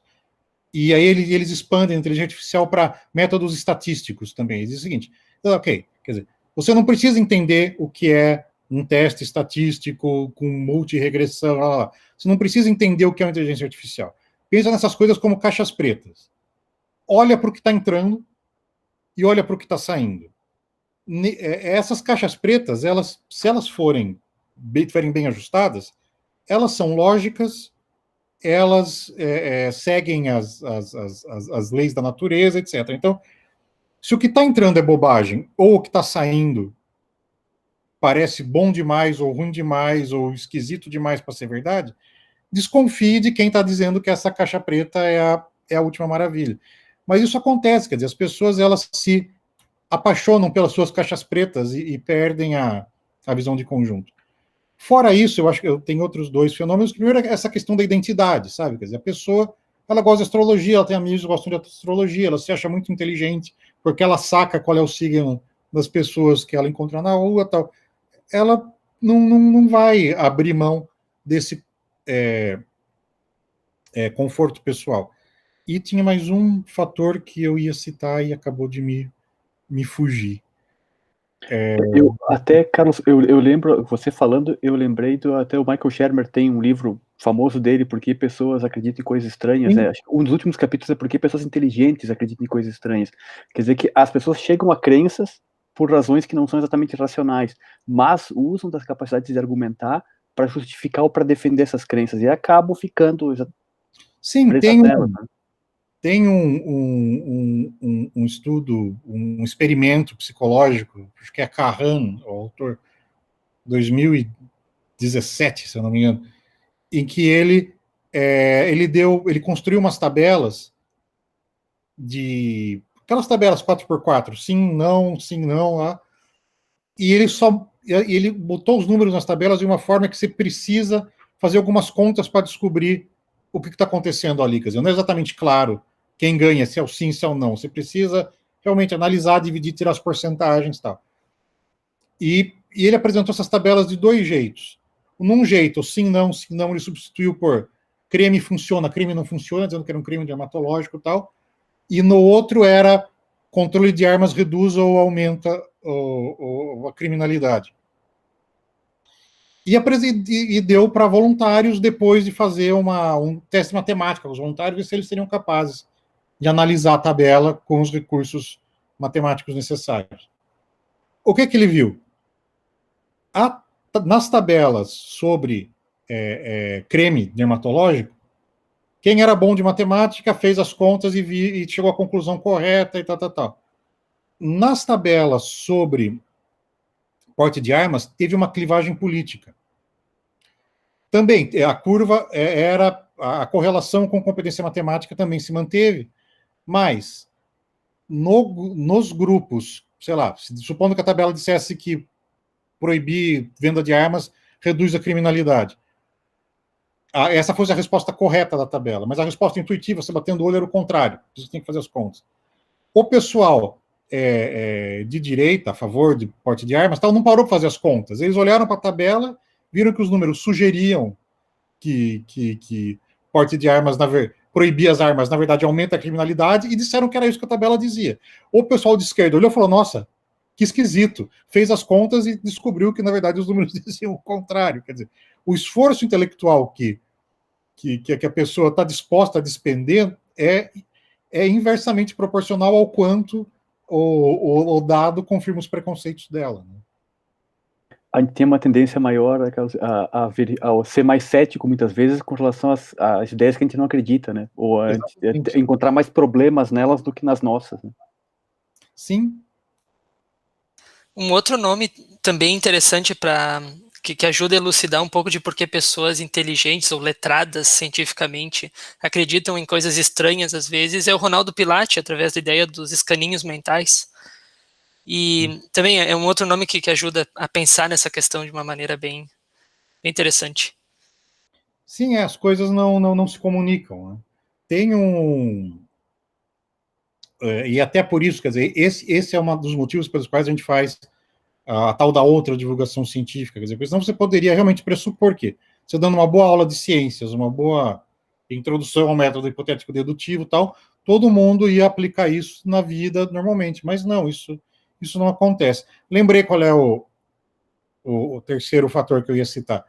e aí eles expandem a inteligência artificial para métodos estatísticos também. Eles dizem o seguinte, ok, quer dizer, você não precisa entender o que é um teste estatístico com multiregressão, você não precisa entender o que é uma inteligência artificial. Pensa nessas coisas como caixas pretas. Olha para o que está entrando e olha para o que está saindo. Essas caixas pretas, se elas estiverem bem ajustadas, elas são lógicas, elas seguem as leis da natureza, etc. Então, se o que está entrando é bobagem, ou o que está saindo parece bom demais, ou ruim demais, ou esquisito demais para ser verdade, desconfie de quem está dizendo que essa caixa preta é a última maravilha. Mas isso acontece, quer dizer, as pessoas elas se apaixonam pelas suas caixas pretas e perdem a visão de conjunto. Fora isso, eu acho que eu tenho outros dois fenômenos. Primeiro é essa questão da identidade, sabe? Quer dizer, a pessoa, ela gosta de astrologia, ela tem amigos que gostam de astrologia, ela se acha muito inteligente, porque ela saca qual é o signo das pessoas que ela encontra na rua e tal. Ela não vai abrir mão desse conforto pessoal. E tinha mais um fator que eu ia citar e acabou de me fugir. Carlos, eu lembro, você falando, eu lembrei até o Michael Shermer tem um livro famoso dele, Porque Pessoas Acreditam em Coisas Estranhas. Um dos últimos capítulos é Porque Pessoas Inteligentes Acreditam em Coisas Estranhas. Quer dizer que as pessoas chegam a crenças por razões que não são exatamente racionais, mas usam das capacidades de argumentar para justificar ou para defender essas crenças, e acabam ficando... Sim, tem um estudo, um experimento psicológico, acho que é Carran, o autor, 2017, se eu não me engano, em que ele construiu umas tabelas aquelas tabelas 4x4, sim, não, e ele botou os números nas tabelas de uma forma que você precisa fazer algumas contas para descobrir o que está acontecendo ali. Quer dizer, não é exatamente claro quem ganha, se é o sim, se é o não. Você precisa realmente analisar, dividir, tirar as porcentagens e tal. E ele apresentou essas tabelas de dois jeitos. Num jeito, sim, não, ele substituiu por creme funciona, creme não funciona, dizendo que era um crime dermatológico e tal. E no outro era controle de armas reduz ou aumenta a criminalidade. E deu para voluntários, depois de fazer um teste matemático, os voluntários, se eles seriam capazes de analisar a tabela com os recursos matemáticos necessários. O que ele viu? Nas tabelas sobre creme dermatológico, quem era bom de matemática fez as contas e chegou à conclusão correta e tal. Nas tabelas sobre porte de armas, teve uma clivagem política. Também, a curva a correlação com competência matemática também se manteve, mas nos grupos, sei lá, supondo que a tabela dissesse que proibir venda de armas reduz a criminalidade. Essa fosse a resposta correta da tabela, mas a resposta intuitiva, você batendo o olho, era o contrário. Você tem que fazer as contas. O pessoal de direita, a favor de porte de armas, não parou para fazer as contas. Eles olharam para a tabela, viram que os números sugeriam que porte de armas, proibir as armas, na verdade, aumenta a criminalidade, e disseram que era isso que a tabela dizia. O pessoal de esquerda olhou e falou, nossa, que esquisito. Fez as contas e descobriu que, na verdade, os números diziam o contrário. Quer dizer, o esforço intelectual que a pessoa está disposta a despender é inversamente proporcional ao quanto o dado confirma os preconceitos dela. Né? A gente tem uma tendência maior a ser mais cético, muitas vezes, com relação às ideias que a gente não acredita, né? Ou a encontrar mais problemas nelas do que nas nossas. Né? Sim. Um outro nome também interessante para que ajuda a elucidar um pouco de por que pessoas inteligentes ou letradas cientificamente acreditam em coisas estranhas às vezes é o Ronaldo Pilate, através da ideia dos escaninhos mentais. E também é um outro nome que ajuda a pensar nessa questão de uma maneira bem interessante. Sim, as coisas não se comunicam. Né? Tem e até por isso, quer dizer, esse é um dos motivos pelos quais a gente faz a tal da outra divulgação científica, quer dizer, porque senão você poderia realmente pressupor que você dando uma boa aula de ciências, uma boa introdução ao método hipotético dedutivo e tal, todo mundo ia aplicar isso na vida normalmente, mas não, isso não acontece. Lembrei qual é o terceiro fator que eu ia citar.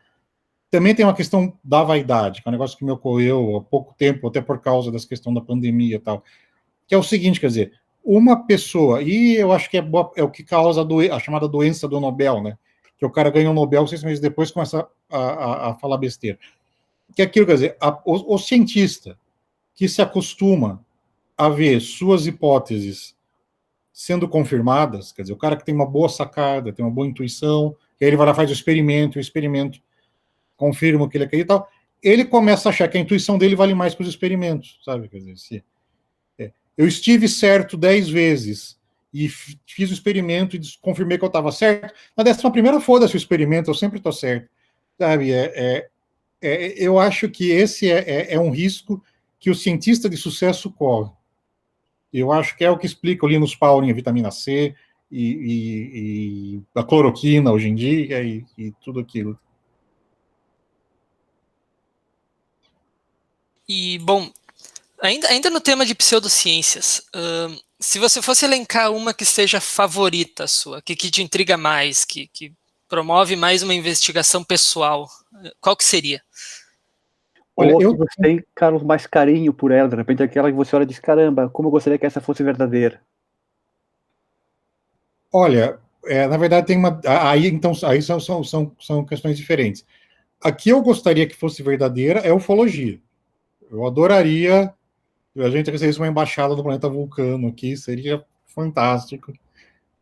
Também tem uma questão da vaidade, que é um negócio que me ocorreu há pouco tempo, até por causa dessa questão da pandemia e tal, que é o seguinte, quer dizer, uma pessoa, e eu acho que é o que causa a chamada doença do Nobel, né? Que o cara ganha um Nobel 6 meses depois começa a falar besteira. Que é aquilo, quer dizer, o cientista que se acostuma a ver suas hipóteses sendo confirmadas, quer dizer, o cara que tem uma boa sacada, tem uma boa intuição, e aí ele vai lá faz o experimento confirma o que ele acredita e tal, ele começa a achar que a intuição dele vale mais que os experimentos, sabe? Quer dizer, eu estive certo 10 vezes e fiz o experimento e confirmei que eu estava certo. Na 11ª, foda-se o experimento, eu sempre estou certo. Sabe? Eu acho que esse é um risco que o cientista de sucesso corre. Eu acho que é o que explica o Linus Pauling, a vitamina C e a cloroquina hoje em dia e tudo aquilo. E, bom, ainda no tema de pseudociências, se você fosse elencar uma que seja favorita sua, que te intriga mais, que promove mais uma investigação pessoal, qual que seria? Olha, ou que você tem, Carlos, mais carinho por ela, de repente aquela que você olha e diz, caramba, como eu gostaria que essa fosse verdadeira. Olha, na verdade tem uma... Aí são questões diferentes. A que eu gostaria que fosse verdadeira é ufologia. Eu adoraria a gente recebesse uma embaixada do planeta Vulcano aqui, seria fantástico.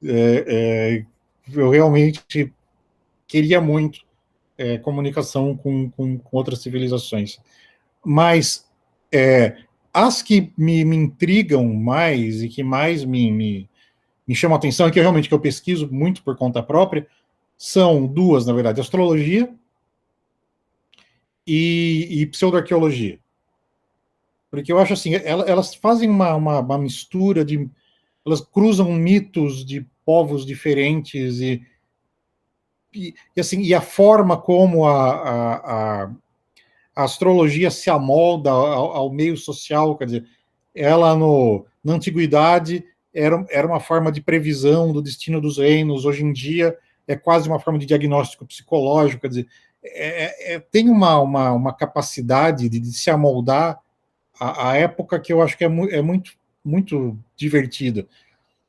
Eu realmente queria muito comunicação com outras civilizações. Mas as que me intrigam mais e que mais me chamam a atenção, e que eu pesquiso muito por conta própria, são duas, na verdade, astrologia e pseudoarqueologia. Porque eu acho assim, elas fazem uma mistura de... Elas cruzam mitos de povos diferentes e a forma como a astrologia se amolda ao meio social, quer dizer, ela na antiguidade era uma forma de previsão do destino dos reinos, hoje em dia é quase uma forma de diagnóstico psicológico, quer dizer, tem uma capacidade de se amoldar à época que eu acho que é muito, muito divertida.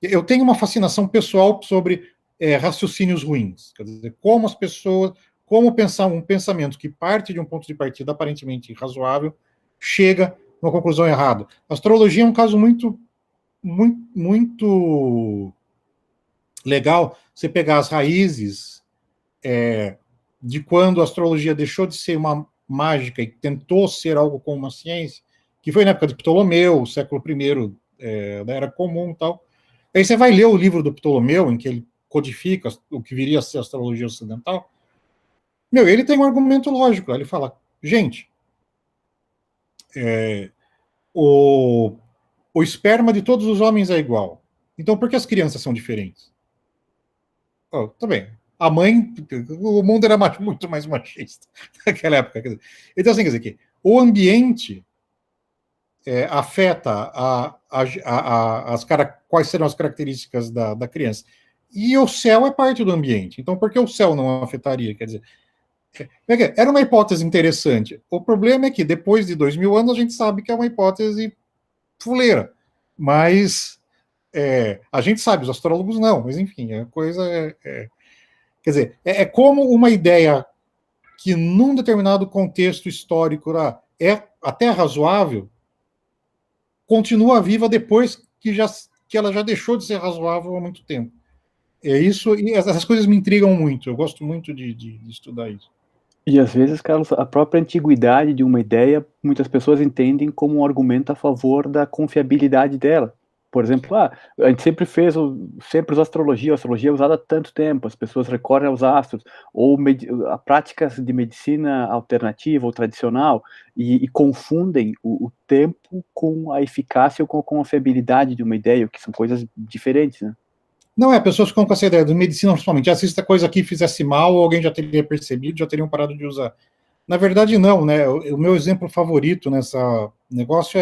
Eu tenho uma fascinação pessoal sobre raciocínios ruins, quer dizer, como as pessoas, como pensar um pensamento que parte de um ponto de partida aparentemente razoável, chega numa conclusão errada. A astrologia é um caso muito, muito, muito legal, você pegar as raízes de quando a astrologia deixou de ser uma mágica e tentou ser algo como uma ciência, que foi na época de Ptolomeu, século I da Era Comum e tal. Aí você vai ler o livro do Ptolomeu, em que ele codifica o que viria a ser a astrologia ocidental. Ele tem um argumento lógico. Ele fala, gente, o esperma de todos os homens é igual. Então, por que as crianças são diferentes? Tá bem. A mãe, o mundo era muito mais machista naquela época. Então, assim, quer dizer que o ambiente afeta quais serão as características da criança. e o céu é parte do ambiente. Então, por que o céu não afetaria? Quer dizer, era uma hipótese interessante. O problema é que depois de 2000 anos a gente sabe que é uma hipótese fuleira. Mas a gente sabe, os astrólogos não. Mas enfim, a coisa quer dizer, é como uma ideia que num determinado contexto histórico é até razoável, continua viva depois que ela já deixou de ser razoável há muito tempo. É isso, e essas coisas me intrigam muito. Eu gosto muito de estudar isso. E às vezes, Carlos, a própria antiguidade de uma ideia, muitas pessoas entendem como um argumento a favor da confiabilidade dela. Por exemplo, a gente sempre usou astrologia, a astrologia é usada há tanto tempo, as pessoas recorrem aos astros, ou a práticas de medicina alternativa ou tradicional, e confundem o tempo com a eficácia ou com a confiabilidade de uma ideia, que são coisas diferentes, né? Não pessoas ficam com essa ideia de medicina, principalmente, se essa coisa aqui fizesse mal, alguém já teria percebido, já teriam parado de usar. Na verdade, não, né? O meu exemplo favorito nessa negócio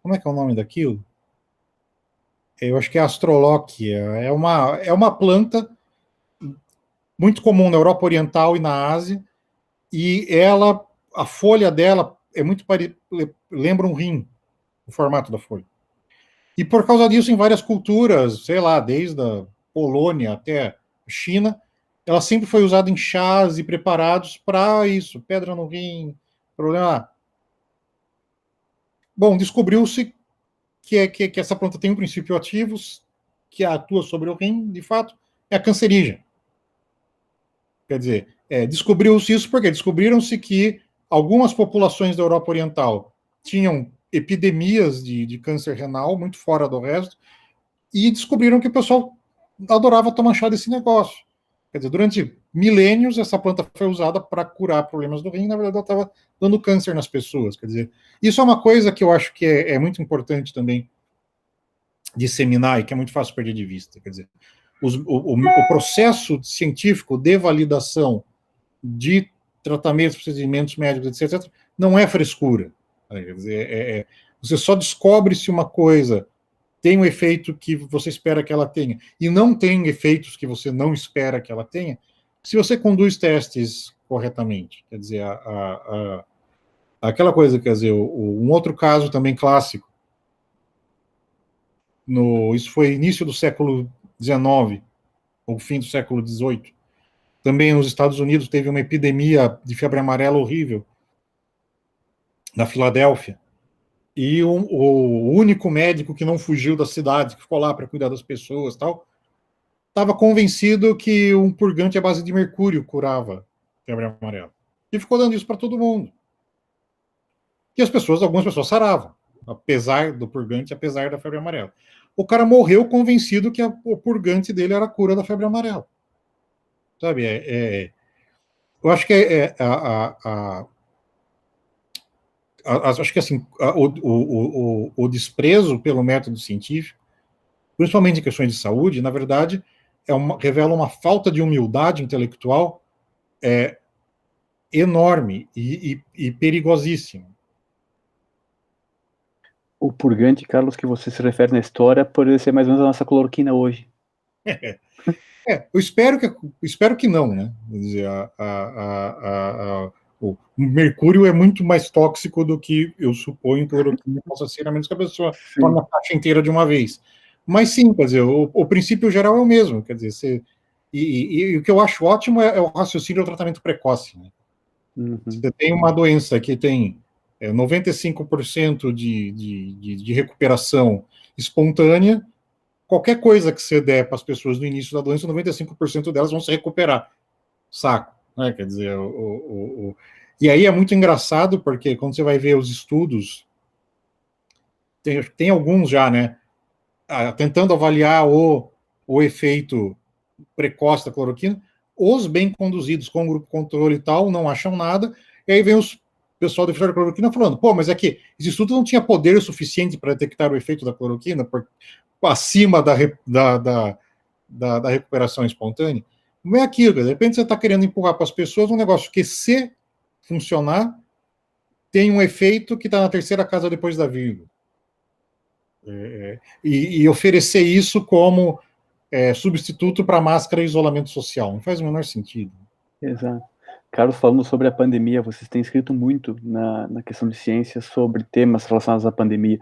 como é que é o nome daquilo? Eu acho que é astrolóquia. É uma planta muito comum na Europa Oriental e na Ásia, e a folha dela é muito lembra um rim, o formato da folha. E por causa disso, em várias culturas, sei lá, desde a Polônia até a China, ela sempre foi usada em chás e preparados para isso, pedra no rim, problema. Bom, descobriu-se que essa planta tem um princípio ativo que atua sobre o rim, de fato, é cancerígena. Quer dizer, descobriu-se isso porque descobriram-se que algumas populações da Europa Oriental tinham epidemias de câncer renal muito fora do resto, e descobriram que o pessoal adorava tomar chá desse negócio. Quer dizer, durante milênios, essa planta foi usada para curar problemas do rim, na verdade, ela estava dando câncer nas pessoas. Quer dizer, isso é uma coisa que eu acho que é muito importante também disseminar e que é muito fácil perder de vista. Quer dizer, o processo científico de validação de tratamentos, procedimentos médicos, etc., não é frescura. Quer dizer, você só descobre se uma coisa tem um efeito que você espera que ela tenha e não tem efeitos que você não espera que ela tenha, se você conduz testes corretamente. Quer dizer, aquela coisa, quer dizer, um outro caso também clássico, isso foi início do século XIX, ou fim do século XVIII, também nos Estados Unidos teve uma epidemia de febre amarela horrível, na Filadélfia, e o único médico que não fugiu da cidade, que ficou lá para cuidar das pessoas, tal, estava convencido que um purgante à base de mercúrio curava febre amarela. E ficou dando isso para todo mundo. E algumas pessoas saravam, apesar do purgante, apesar da febre amarela. O cara morreu convencido que o purgante dele era a cura da febre amarela. Sabe, eu acho que acho que assim, o desprezo pelo método científico, principalmente em questões de saúde, na verdade, revela uma falta de humildade intelectual enorme e perigosíssima. O purgante, Carlos, que você se refere na história, poderia ser mais ou menos a nossa cloroquina hoje. Eu espero que não, né? Quer dizer, o mercúrio é muito mais tóxico do que eu suponho que a cloroquina possa ser, a menos que a pessoa tome a caixa inteira de uma vez. Mas sim, quer dizer, o princípio geral é o mesmo, quer dizer, e o que eu acho ótimo é o raciocínio do tratamento precoce. Né? Uhum. Você tem uma doença que tem 95% de recuperação espontânea, qualquer coisa que você der para as pessoas no início da doença, 95% delas vão se recuperar. Saco. Né? Quer dizer, e aí é muito engraçado, porque quando você vai ver os estudos, tem alguns já, né? Tentando avaliar o efeito precoce da cloroquina, os bem conduzidos com o grupo controle e tal, não acham nada, e aí vem o pessoal da cloroquina falando, pô, mas é que esse estudo não tinha poder suficiente para detectar o efeito da cloroquina acima da recuperação espontânea. Não é aquilo, de repente você está querendo empurrar para as pessoas um negócio que, se funcionar, tem um efeito que está na terceira casa depois da vírgula. E oferecer isso como substituto para máscara e isolamento social. Não faz o menor sentido. Exato. Carlos, falando sobre a pandemia, vocês têm escrito muito na questão de ciência sobre temas relacionados à pandemia.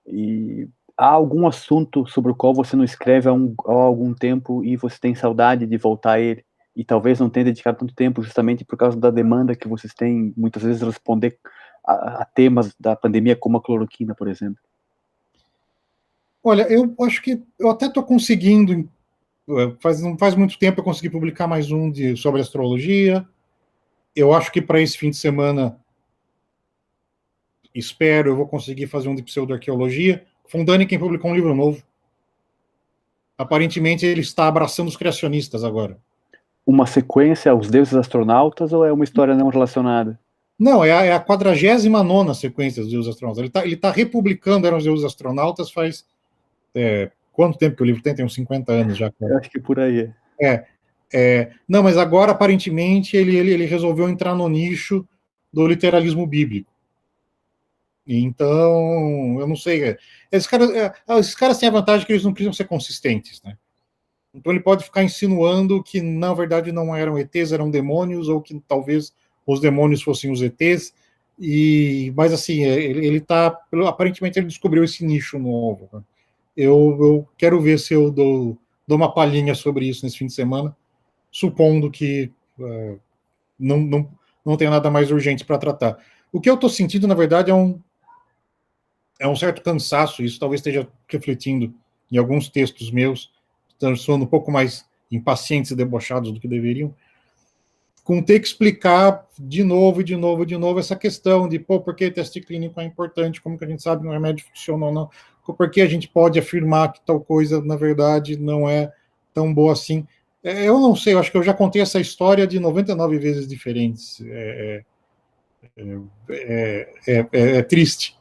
E há algum assunto sobre o qual você não escreve há algum tempo e você tem saudade de voltar a ele? E talvez não tenha dedicado tanto tempo justamente por causa da demanda que vocês têm, muitas vezes, responder a temas da pandemia, como a cloroquina, por exemplo. Olha, eu acho que eu até estou conseguindo, não faz muito tempo eu consegui publicar mais um sobre astrologia. Eu acho que para esse fim de semana, eu vou conseguir fazer um de pseudoarqueologia. Fundani quem publicou um livro novo. Aparentemente ele está abraçando os criacionistas agora. Uma sequência aos deuses astronautas ou é uma história não relacionada? Não, é a 49ª sequência dos deuses astronautas. Ele tá republicando Eram os Deuses Astronautas faz... quanto tempo que o livro tem? Tem uns 50 anos já. Eu acho que por aí. Não, mas agora, aparentemente, ele resolveu entrar no nicho do literalismo bíblico. Então, eu não sei. Esses caras têm a vantagem que eles não precisam ser consistentes, né? Então ele pode ficar insinuando que, na verdade, não eram ETs, eram demônios, ou que talvez os demônios fossem os ETs. Mas, assim, aparentemente ele descobriu esse nicho novo. Né? Eu quero ver se eu dou uma palhinha sobre isso nesse fim de semana, supondo que não tem nada mais urgente para tratar. O que eu estou sentindo, na verdade, é um certo cansaço, isso talvez esteja refletindo em alguns textos meus, estão soando um pouco mais impacientes e debochados do que deveriam, com ter que explicar de novo essa questão de, por que teste clínico é importante, como que a gente sabe que o remédio funciona ou não, por que a gente pode afirmar que tal coisa, na verdade, não é tão boa assim. Eu não sei, eu acho que eu já contei essa história de 99 vezes diferentes. É triste.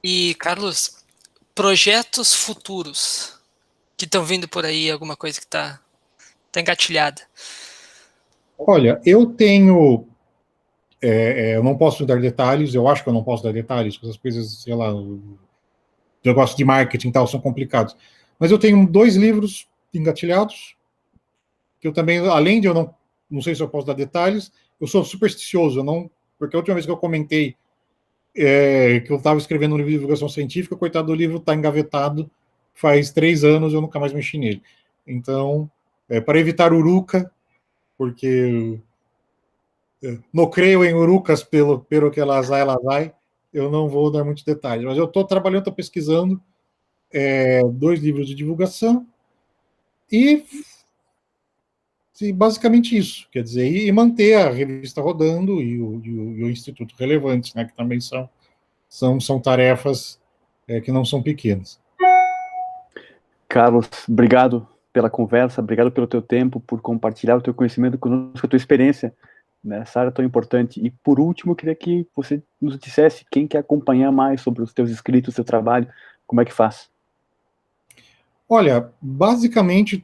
E, Carlos, projetos futuros que estão vindo por aí, alguma coisa que está engatilhada? Olha, eu tenho... eu não posso dar detalhes, eu acho que eu não posso dar detalhes, porque as coisas, sei lá, negócio de marketing e tal, são complicados. Mas eu tenho 2 livros engatilhados, que eu também, além de eu não sei se eu posso dar detalhes, eu sou supersticioso, porque a última vez que eu comentei que eu estava escrevendo um livro de divulgação científica, coitado do livro está engavetado faz 3 anos, eu nunca mais mexi nele. Então, para evitar uruca, porque não creio em urucas pelo que ela vai, eu não vou dar muitos detalhes. Mas eu estou trabalhando, estou pesquisando 2 livros de divulgação e basicamente isso, quer dizer, e manter a revista rodando e o Instituto relevante, né, que também são tarefas que não são pequenas. Carlos, obrigado pela conversa, obrigado pelo teu tempo, por compartilhar o teu conhecimento conosco, a tua experiência nessa área tão importante. E por último, eu queria que você nos dissesse quem quer acompanhar mais sobre os teus escritos, o teu trabalho, como é que faz? Olha, basicamente,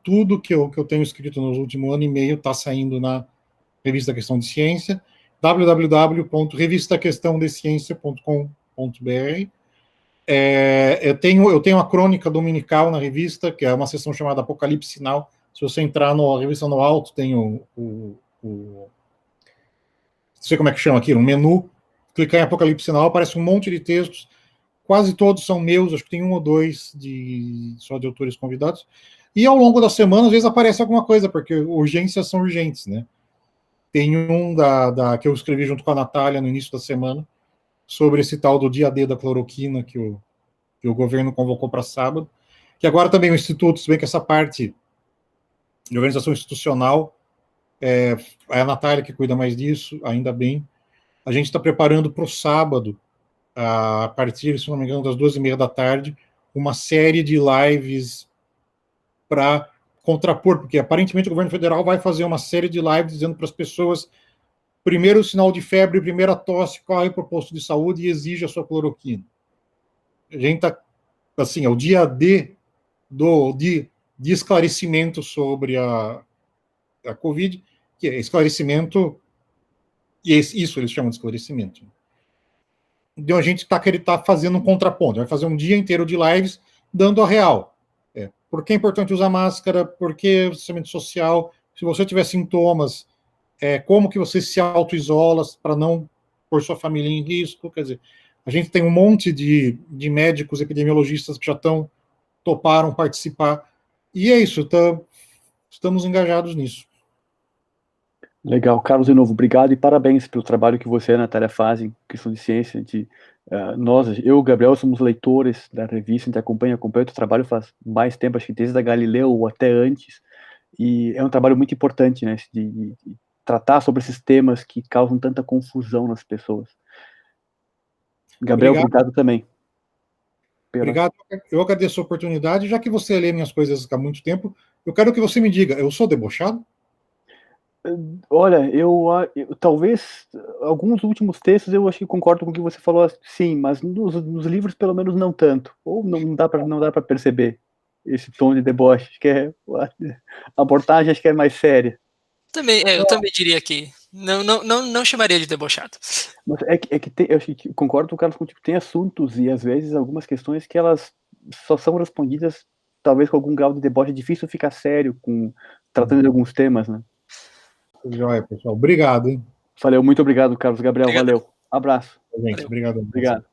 tudo que eu tenho escrito nos últimos ano e meio está saindo na Revista Questão de Ciência, www.revistaquestãodeciencia.com.br. Eu tenho a crônica dominical na revista, que é uma seção chamada Apocalipse Sinal. Se você entrar na revista no alto, tem não sei como é que chama aquilo, um menu, clicar em Apocalipse Sinal, aparece um monte de textos, quase todos são meus, acho que tem 1 ou 2 só de autores convidados, e ao longo da semana, às vezes aparece alguma coisa, porque urgências são urgentes, né? Tem um que eu escrevi junto com a Natália no início da semana, sobre esse tal do dia D da cloroquina, que o governo convocou para sábado, que agora também o Instituto, se bem que essa parte de organização institucional, é a Natália que cuida mais disso, ainda bem. A gente está preparando para o sábado, a partir, se não me engano, das 2h30 da tarde, uma série de lives para contrapor, porque aparentemente o governo federal vai fazer uma série de lives dizendo para as pessoas, primeiro sinal de febre, primeira tosse, corre para o posto de saúde e exige a sua cloroquina. A gente está, assim, é o dia D de esclarecimento sobre a Covid, que é esclarecimento, e isso eles chamam de esclarecimento. de a gente que ele tá fazendo um contraponto, vai fazer um dia inteiro de lives dando a real. Por que é importante usar máscara, por que o distanciamento social, se você tiver sintomas, como que você se auto-isola para não pôr sua família em risco, quer dizer, a gente tem um monte de médicos, epidemiologistas que já toparam participar, e é isso, estamos engajados nisso. Legal, Carlos, de novo, obrigado e parabéns pelo trabalho que você e a Natália fazem, questão de ciência, nós, eu e o Gabriel somos leitores da revista, a gente acompanha o teu trabalho faz mais tempo, acho que desde a Galileu ou até antes, e é um trabalho muito importante, né, de tratar sobre esses temas que causam tanta confusão nas pessoas. Gabriel, obrigado também. Obrigado, eu agradeço a oportunidade, já que você lê minhas coisas há muito tempo, eu quero que você me diga, eu sou debochado? Olha, eu talvez alguns últimos textos eu acho que concordo com o que você falou, sim, mas nos livros pelo menos não tanto, ou não dá para perceber esse tom de deboche, acho que a abordagem acho que é mais séria. Eu também diria que não chamaria de debochado. Mas eu acho que concordo com o Carlos contigo, tem assuntos e às vezes algumas questões que elas só são respondidas talvez com algum grau de deboche, é difícil ficar sério tratando de alguns temas, né? Joia, pessoal. Obrigado, hein? Valeu, muito obrigado, Carlos. Gabriel, valeu. Abraço. Gente, obrigado. Obrigado.